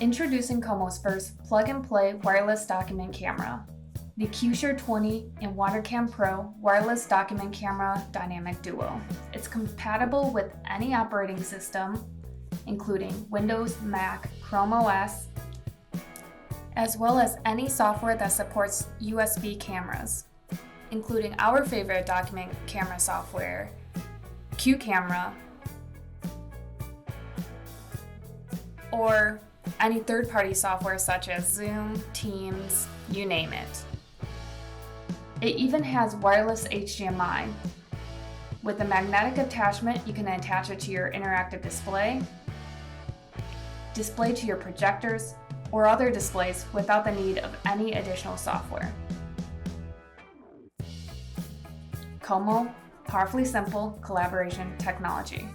Introducing Qomo's first plug-and-play wireless document camera, the QShare 20 and WanderCam Pro wireless document camera dynamic duo. It's compatible with any operating system, including Windows, Mac, Chrome OS, as well as any software that supports USB cameras, including our favorite document camera software, QCamera, or any third-party software such as Zoom, Teams, you name it. It even has wireless HDMI. With a magnetic attachment, you can attach it to your interactive display to your projectors, or other displays without the need of any additional software. Qomo, powerfully simple collaboration technology.